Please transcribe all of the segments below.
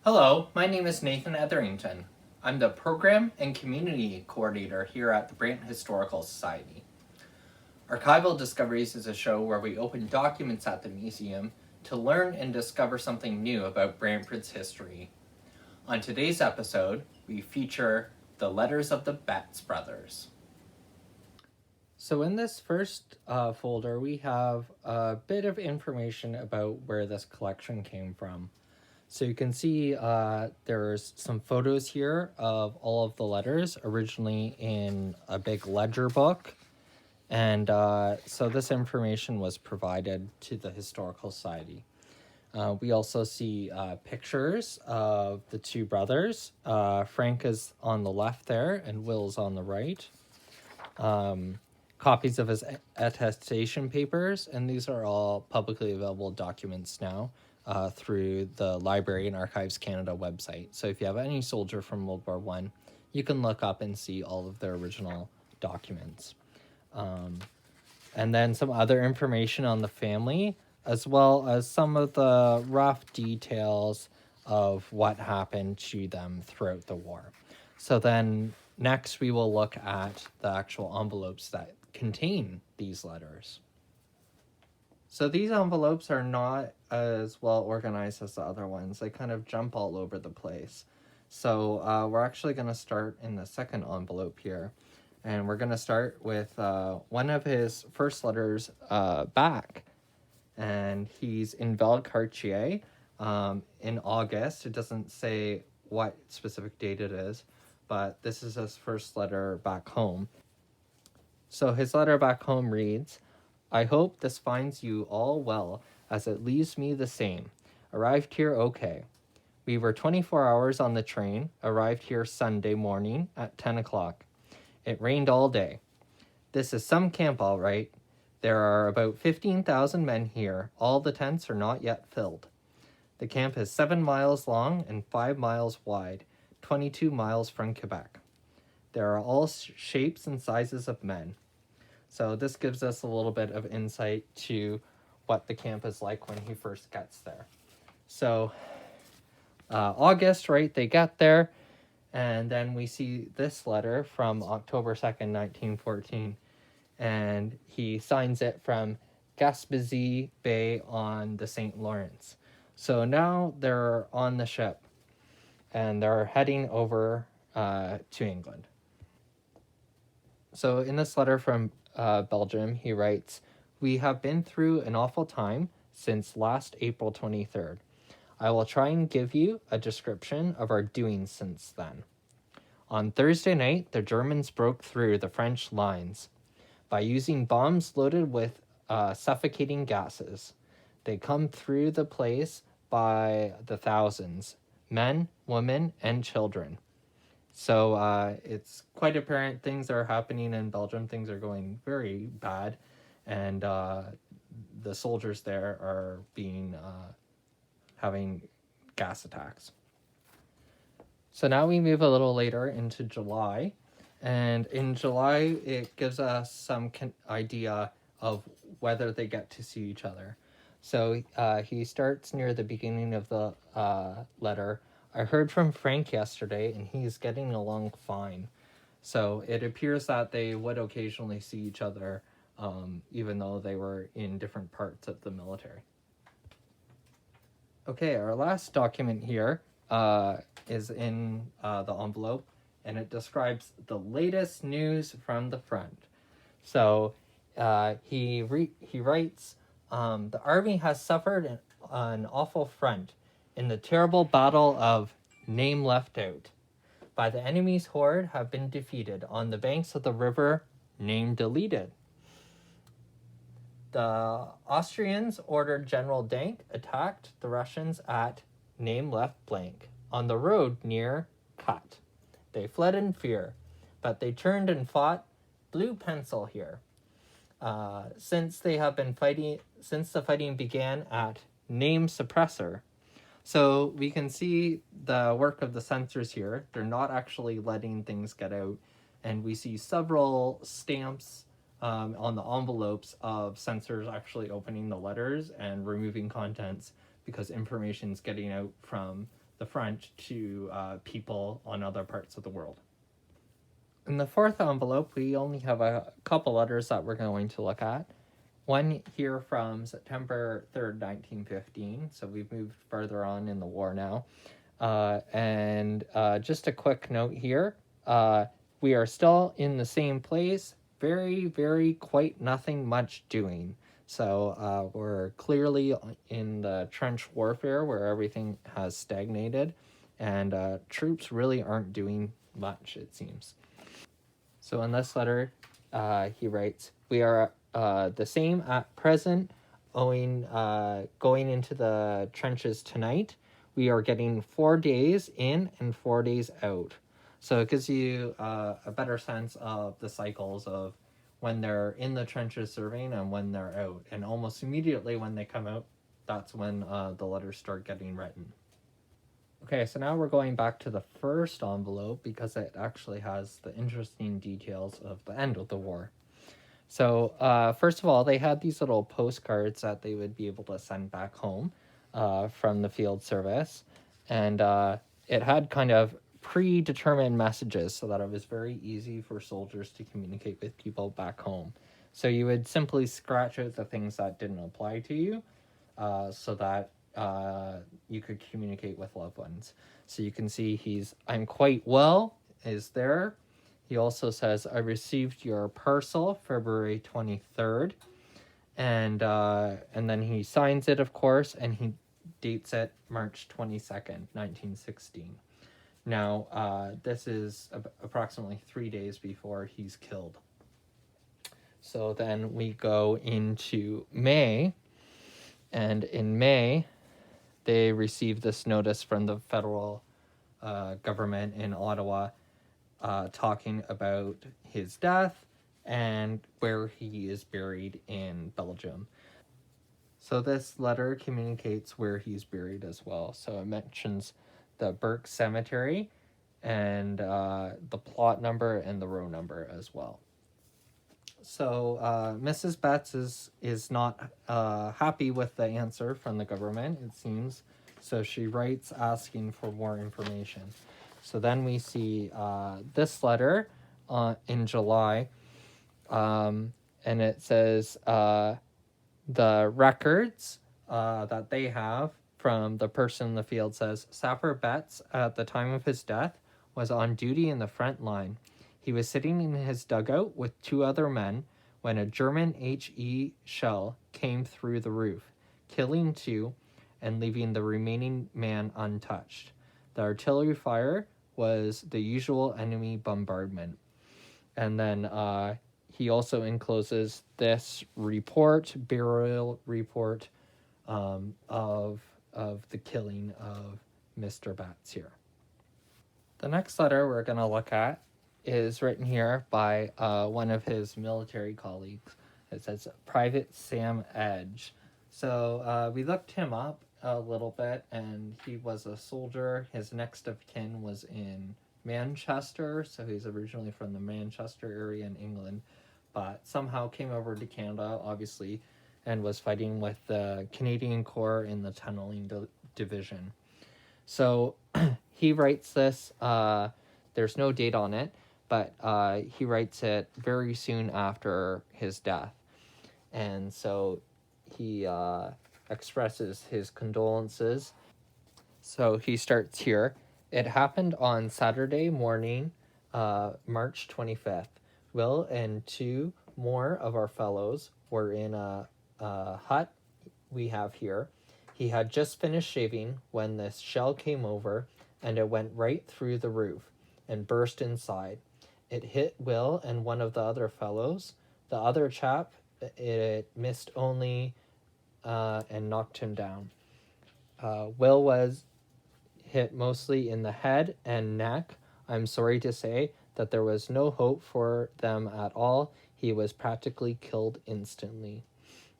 Hello, my name is Nathan Etherington. I'm the Program and Community Coordinator here at the Brant Historical Society. Archival Discoveries is a show where we open documents at the museum to learn and discover something new about Brantford's history. On today's episode, we feature the letters of the Betts brothers. So in this first folder, we have a bit of information about where this collection came from. So you can see there's some photos here of all of the letters, originally in a big ledger book. And so this information was provided to the Historical Society. We also see pictures of the two brothers. Frank is on the left there and Will's on the right. Copies of his attestation papers, and these are all publicly available documents now through the Library and Archives Canada website. So if you have any soldier from World War I, you can look up and see all of their original documents. And then some other information on the family, as well as some of the rough details of what happened to them throughout the war. So then next we will look at the actual envelopes that contain these letters. So these envelopes are not as well organized as the other ones. They kind of jump all over the place. So we're actually going to start in the second envelope here. And we're going to start with one of his first letters back. And he's in Valcartier in August. It doesn't say what specific date it is, but this is his first letter back home. So his letter back home reads, "I hope this finds you all well, as it leaves me the same. Arrived here okay. We were 24 hours on the train, arrived here Sunday morning at 10 o'clock. It rained all day. This is some camp all right. There are about 15,000 men here. All the tents are not yet filled. The camp is 7 miles long and 5 miles wide, 22 miles from Quebec. There are all shapes and sizes of men." So this gives us a little bit of insight to what the camp is like when he first gets there. So August, right, they get there, and then we see this letter from October 2nd, 1914, and he signs it from Gaspésie Bay on the St. Lawrence. So now they're on the ship, and they're heading over to England. So in this letter from Belgium, he writes, "We have been through an awful time since last April 23rd. I will try and give you a description of our doings since then. On Thursday night, the Germans broke through the French lines by using bombs loaded with suffocating gases. They come through the place by the thousands, men, women, and children." So it's quite apparent things are happening in Belgium. Things are going very bad, and the soldiers there are having gas attacks. So now we move a little later into July, and in July it gives us some idea of whether they get to see each other. So he starts near the beginning of the letter. "I heard from Frank yesterday, and he's getting along fine." So it appears that they would occasionally see each other, even though they were in different parts of the military. Okay, our last document here is in the envelope, and it describes the latest news from the front. So he writes, "The army has suffered an awful front in the terrible battle of Name Left Out. By the enemy's horde have been defeated on the banks of the river Name Deleted. The Austrians ordered General Dank attacked the Russians at Name Left Blank on the road near Cut. They fled in fear, but they turned and fought Blue Pencil here. Since the fighting began at Name Suppressor." So we can see the work of the censors here. They're not actually letting things get out. And we see several stamps on the envelopes of censors actually opening the letters and removing contents because information's getting out from the front to people on other parts of the world. In the fourth envelope, we only have a couple letters that we're going to look at. One here from September 3rd, 1915, so we've moved further on in the war now. And just a quick note here, we are still in the same place, very quite nothing much doing. So we're clearly in the trench warfare where everything has stagnated, and troops really aren't doing much, it seems. So in this letter, he writes, "We are the same at present, going into the trenches tonight. We are getting 4 days in and 4 days out." So it gives you a better sense of the cycles of when they're in the trenches serving and when they're out. And almost immediately when they come out, that's when the letters start getting written. Okay, so now we're going back to the first envelope because it actually has the interesting details of the end of the war. So first of all, they had these little postcards that they would be able to send back home from the field service. And it had kind of predetermined messages so that it was very easy for soldiers to communicate with people back home. So you would simply scratch out the things that didn't apply to you so that you could communicate with loved ones. So you can see "I'm quite well" is there. He also says, "I received your parcel February 23rd. And then he signs it, of course, and he dates it March 22nd, 1916. Now, this is approximately 3 days before he's killed. So then we go into May, and in May, they receive this notice from the federal government in Ottawa talking about his death and where he is buried in Belgium. So this letter communicates where he's buried as well. So it mentions the Burke Cemetery and the plot number and the row number as well. So Mrs. Betts is not happy with the answer from the government, it seems. So she writes asking for more information. So then we see this letter in July, and it says the records that they have from the person in the field says, "Sapper Betts, at the time of his death, was on duty in the front line. He was sitting in his dugout with 2 other men when a German HE shell came through the roof, killing 2 and leaving the remaining man untouched. The artillery fire was the usual enemy bombardment." And then he also encloses this burial report of the killing of Mr. Betts here. The next letter we're going to look at is written here by one of his military colleagues. It says Private Sam Edge. So we looked him up a little bit, and he was a soldier. His next of kin was in Manchester, so he's originally from the Manchester area in England, but somehow came over to Canada, obviously, and was fighting with the Canadian Corps in the tunneling division. So he writes this, there's no date on it, but he writes it very soon after his death. And so he expresses his condolences. So he starts here. "It happened on Saturday morning, March 25th. Will and 2 more of our fellows were in a hut we have here. He had just finished shaving when this shell came over, and it went right through the roof and burst inside. It hit Will and one of the other fellows. The other chap, it missed only and knocked him down. Will was hit mostly in the head and neck. I'm sorry to say that there was no hope for them at all. He was practically killed instantly.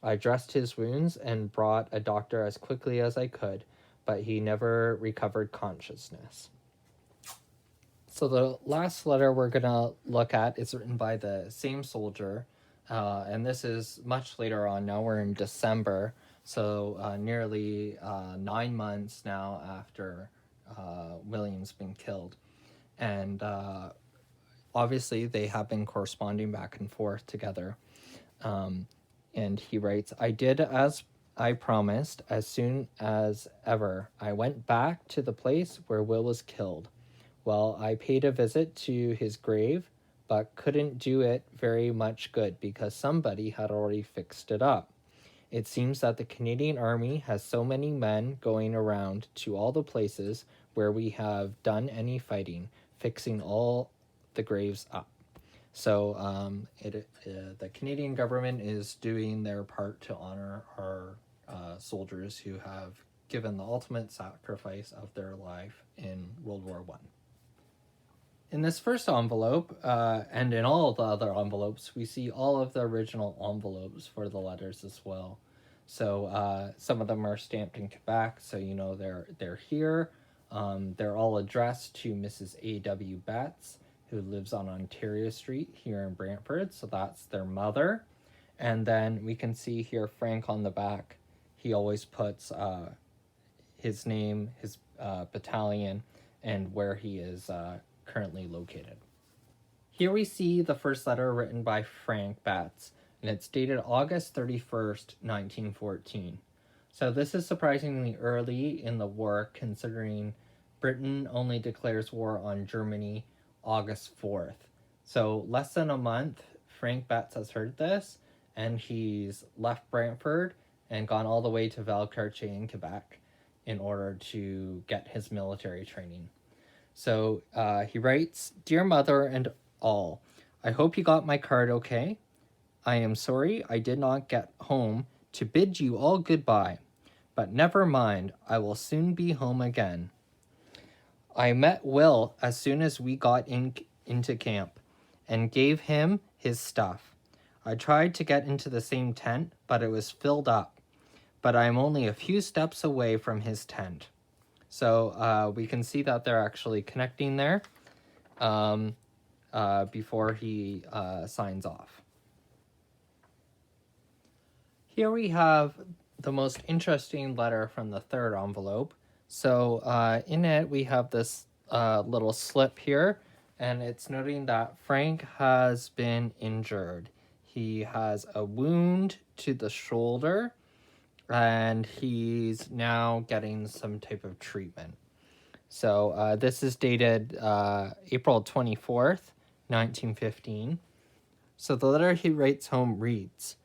I dressed his wounds and brought a doctor as quickly as I could, but he never recovered consciousness." So the last letter we're going to look at is written by the same soldier, and this is much later on. Now we're in December, so nearly 9 months now after William's been killed. And obviously, they have been corresponding back and forth together. And he writes, I did as I promised. As soon as ever, I went back to the place where Will was killed. Well, I paid a visit to his grave, but couldn't do it very much good because somebody had already fixed it up. It seems that the Canadian Army has so many men going around to all the places where we have done any fighting, fixing all the graves up. So the Canadian government is doing their part to honor our soldiers who have given the ultimate sacrifice of their life in World War I. In this first envelope, and in all of the other envelopes, we see all of the original envelopes for the letters as well. So some of them are stamped in Quebec, so you know they're here. They're all addressed to Mrs. A.W. Betts, who lives on Ontario Street here in Brantford, so that's their mother. And then we can see here Frank on the back. He always puts his name, his battalion, and where he is currently located. Here we see the first letter written by Frank Betts, and it's dated August 31st, 1914. So this is surprisingly early in the war, considering Britain only declares war on Germany August 4th. So less than a month, Frank Betts has heard this, and he's left Brantford and gone all the way to Valcartier in Quebec in order to get his military training. So he writes, Dear Mother and all, I hope you got my card okay. I am sorry I did not get home to bid you all goodbye, but never mind, I will soon be home again. I met Will as soon as we got into camp and gave him his stuff. I tried to get into the same tent, but it was filled up. But I am only a few steps away from his tent. So we can see that they're actually connecting there before he signs off. Here we have the most interesting letter from the third envelope. So in it, we have this little slip here, and it's noting that Frank has been injured. He has a wound to the shoulder, and he's now getting some type of treatment. So this is dated April 24th, 1915. So the letter he writes home reads,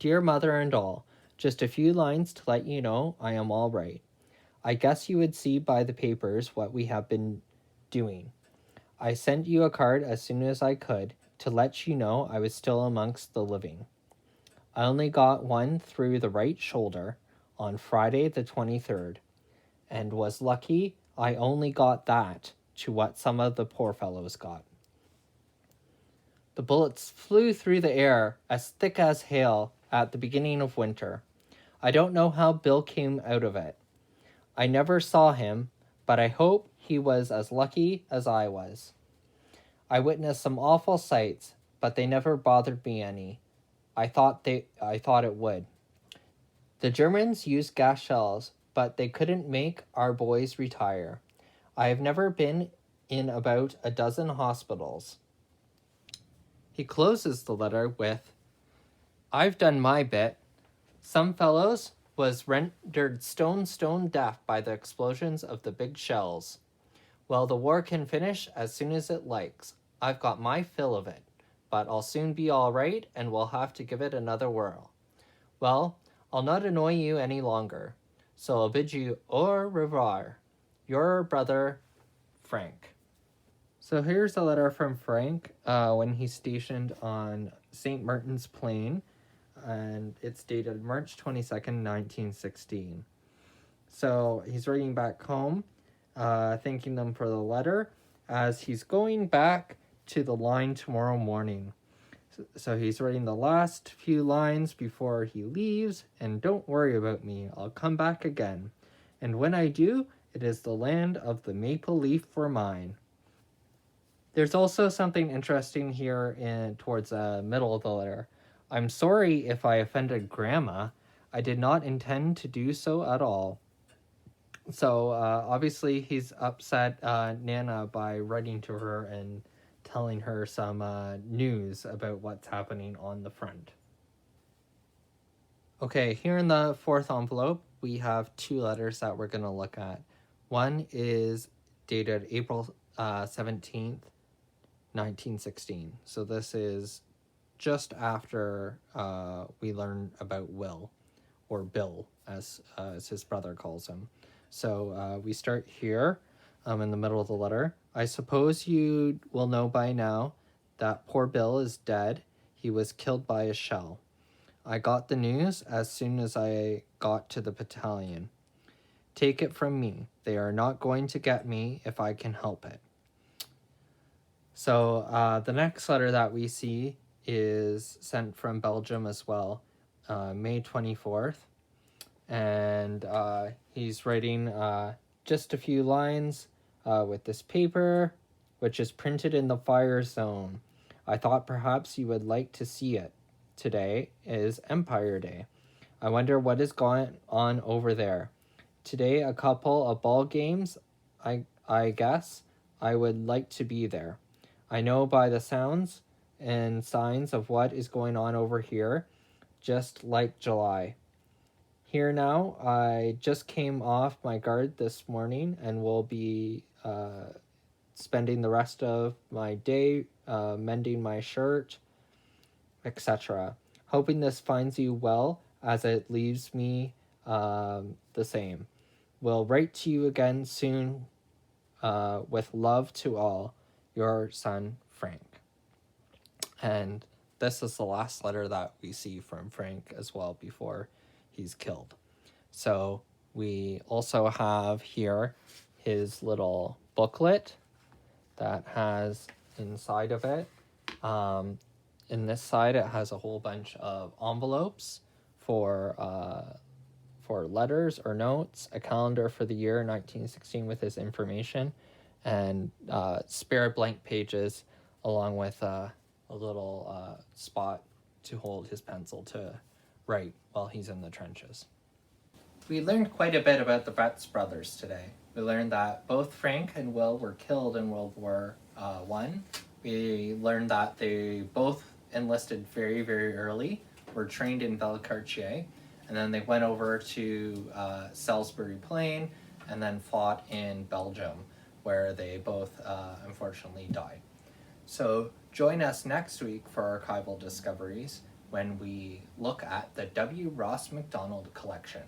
Dear Mother and all, just a few lines to let you know I am all right. I guess you would see by the papers what we have been doing. I sent you a card as soon as I could to let you know I was still amongst the living. I only got one through the right shoulder on Friday the 23rd, and was lucky I only got that to what some of the poor fellows got. The bullets flew through the air as thick as hail at the beginning of winter. I don't know how Bill came out of it. I never saw him, but I hope he was as lucky as I was. I witnessed some awful sights, but they never bothered me any. I thought it would. The Germans used gas shells, but they couldn't make our boys retire. I have never been in about a dozen hospitals. He closes the letter with, I've done my bit. Some fellows was rendered stone deaf by the explosions of the big shells. Well, the war can finish as soon as it likes. I've got my fill of it, but I'll soon be all right, and we'll have to give it another whirl. Well, I'll not annoy you any longer, so I'll bid you au revoir. Your brother, Frank. So here's a letter from Frank when he's stationed on St. Martin's Plain, and it's dated March 22nd, 1916. So he's writing back home, thanking them for the letter, as he's going back to the line tomorrow morning. So he's writing the last few lines before he leaves, and don't worry about me, I'll come back again. And when I do, it is the land of the maple leaf for mine. There's also something interesting here towards the middle of the letter. I'm sorry if I offended Grandma. I did not intend to do so at all. So obviously he's upset Nana by writing to her and telling her some news about what's happening on the front. Okay, here in the fourth envelope, we have two letters that we're going to look at. One is dated April 17th, 1916. So this is just after we learn about Will, or Bill, as his brother calls him. So we start here in the middle of the letter. I suppose you will know by now that poor Bill is dead. He was killed by a shell. I got the news as soon as I got to the battalion. Take it from me, they are not going to get me if I can help it. So the next letter that we see is sent from Belgium as well, May 24th. And he's writing just a few lines with this paper, which is printed in the fire zone. I thought perhaps you would like to see it. Today is Empire Day. I wonder what is going on over there. Today, a couple of ball games. I guess I would like to be there. I know by the sounds and signs of what is going on over here, just like July. Here now, I just came off my guard this morning and will be spending the rest of my day mending my shirt, etc. Hoping this finds you well as it leaves me the same. Will write to you again soon with love to all, your son, Frank. And this is the last letter that we see from Frank as well before he's killed. So we also have here his little booklet that has inside of it. In this side, it has a whole bunch of envelopes for letters or notes, a calendar for the year 1916 with his information, and spare blank pages along with a little spot to hold his pencil to write while he's in the trenches. We learned quite a bit about the Betts brothers today. We learned that both Frank and Will were killed in World War I. We learned that they both enlisted very, very early, were trained in Valcartier, and then they went over to Salisbury Plain and then fought in Belgium, where they both unfortunately died. So join us next week for archival discoveries when we look at the W. Ross MacDonald collection.